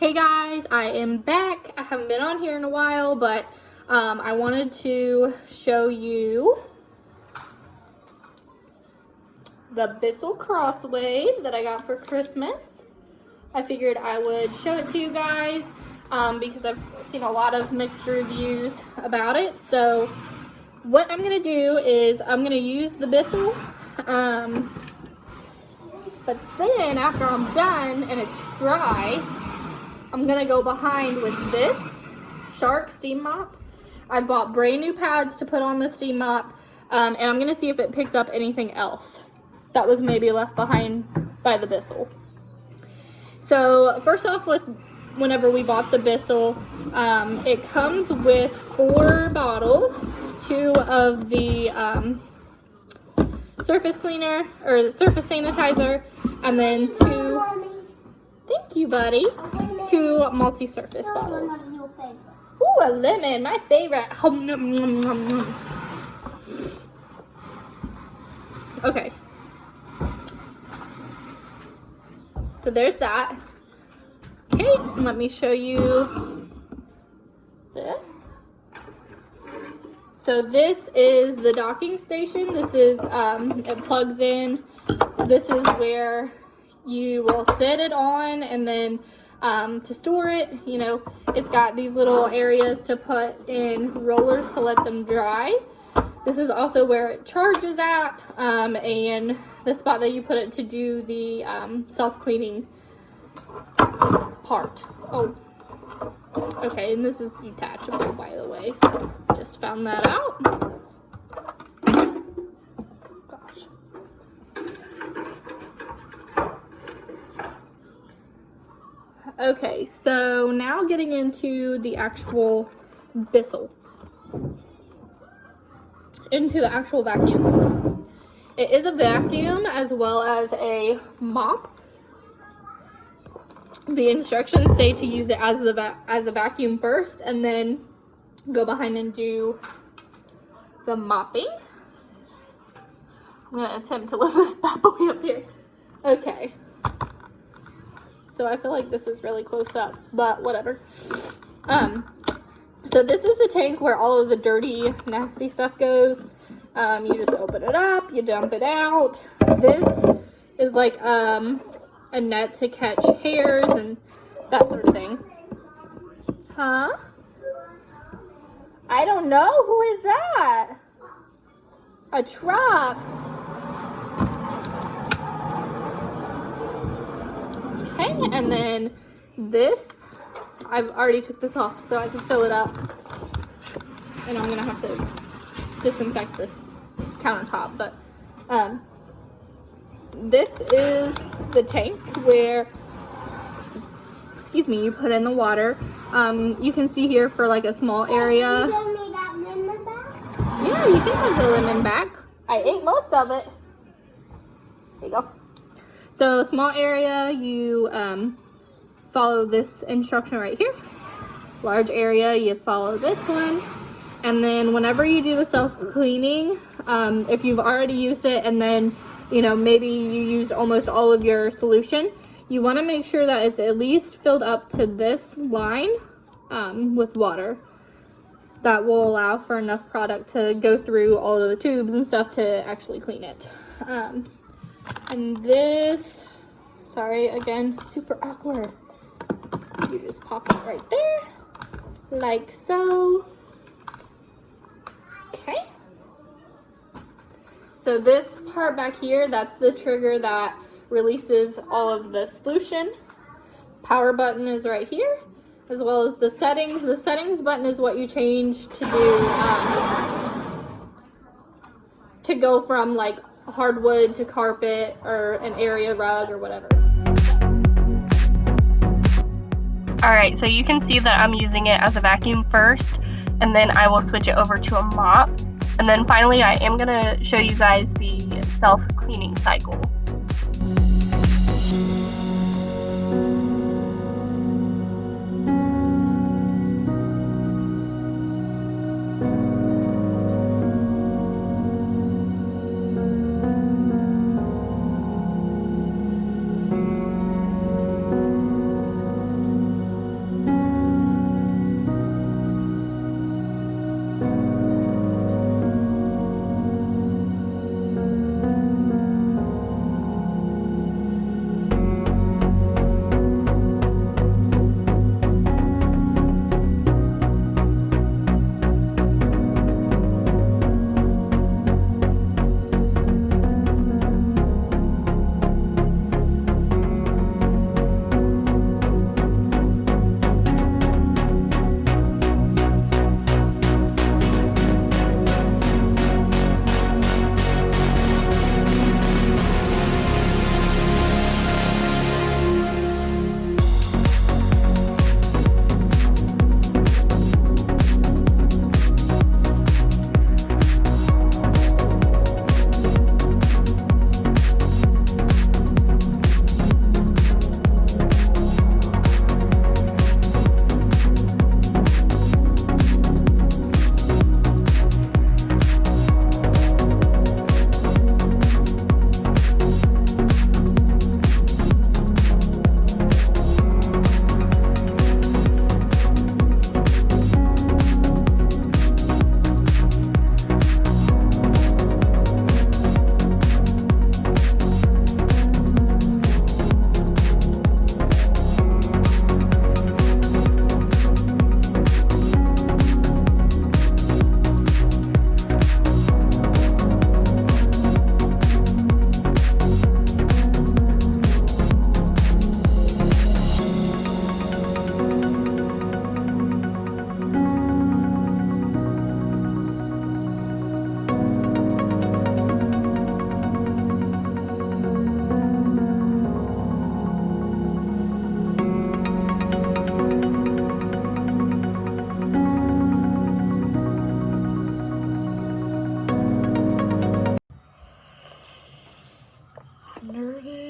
Hey guys, I am back. I haven't been on here in a while, but I wanted to show you the Bissell Crosswave that I got for Christmas. I figured I would show it to you guys because I've seen a lot of mixed reviews about it. So what I'm going to do is I'm going to use the Bissell, but then after I'm done and it's dry, I'm going to go behind with this Shark Steam Mop. I bought brand new pads to put on the steam mop, and I'm going to see if it picks up anything else that was maybe left behind by the Bissell. So first off, with whenever we bought the Bissell, it comes with 4 bottles, 2 of the surface cleaner or the surface sanitizer, and then 2, thank you buddy, 2 multi-surface bottles. Ooh, a lemon, my favorite. Okay. So there's that. Okay, let me show you this. So this is the docking station. This is, it plugs in. This is where you will set it on, and then to store it, you know, it's got these little areas to put in rollers to let them dry. This is also where it charges at, and the spot that you put it to do the self-cleaning part. Oh, okay, and this is detachable, by the way. Just found that out. Gosh. Okay, so now getting into the actual Bissell. Into the actual vacuum. It is a vacuum as well as a mop. The instructions say to use it as a vacuum first, and then go behind and do the mopping. I'm gonna attempt to lift this bad boy up here. Okay. So I feel like this is really close up, but whatever. So this is the tank where all of the dirty, nasty stuff goes. You just open it up, you dump it out. This is like a net to catch hairs and that sort of thing. Huh? I don't know. Who is that? A truck. Okay, and then this, I've already took this off so I can fill it up. And I'm gonna have to disinfect this countertop, but this is the tank where, excuse me, you put in the water. You can see here for like a small area. Can you give me that lemon back? Yeah, you can have the lemon back. I ate most of it. There you go. So small area, you follow this instruction right here. Large area, you follow this one. And then whenever you do the self-cleaning, if you've already used it and then, you know, maybe you used almost all of your solution, you want to make sure that it's at least filled up to this line with water. That will allow for enough product to go through all of the tubes and stuff to actually clean it. And this, sorry, again, super awkward. You just pop it right there, like so. Okay. So this part back here, that's the trigger that releases all of the solution. Power button is right here, as well as the settings. The settings button is what you change to do, to go from like hardwood to carpet or an area rug or whatever. Alright, so you can see that I'm using it as a vacuum first, and then I will switch it over to a mop. And then finally I am going to show you guys the self-cleaning cycle.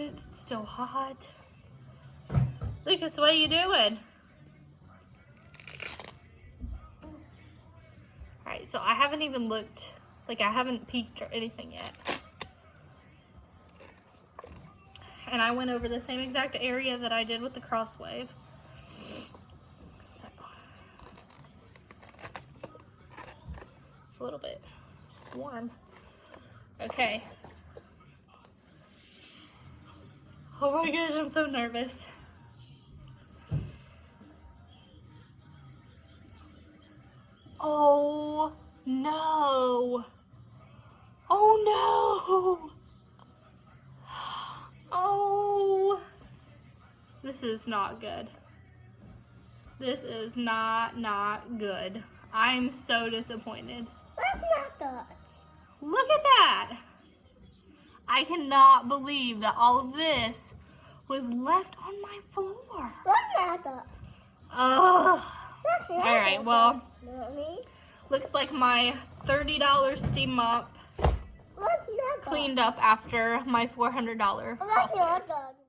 Lucas, it's still hot. Lucas, what are you doing? Alright, so I haven't even looked, like I haven't peeked or anything yet. And I went over the same exact area that I did with the Crosswave. So, it's a little bit warm. Okay. Oh my gosh, I'm so nervous. Oh no. Oh no. Oh. This is not good. This is not good. I'm so disappointed. That's not good. Look at that. I cannot believe that all of this was left on my floor. That's not good. Ugh. That's not All right, good, well, Mommy. looks like my $30 steam mop That's not good. cleaned up after my $400 That's Crosswave. not good.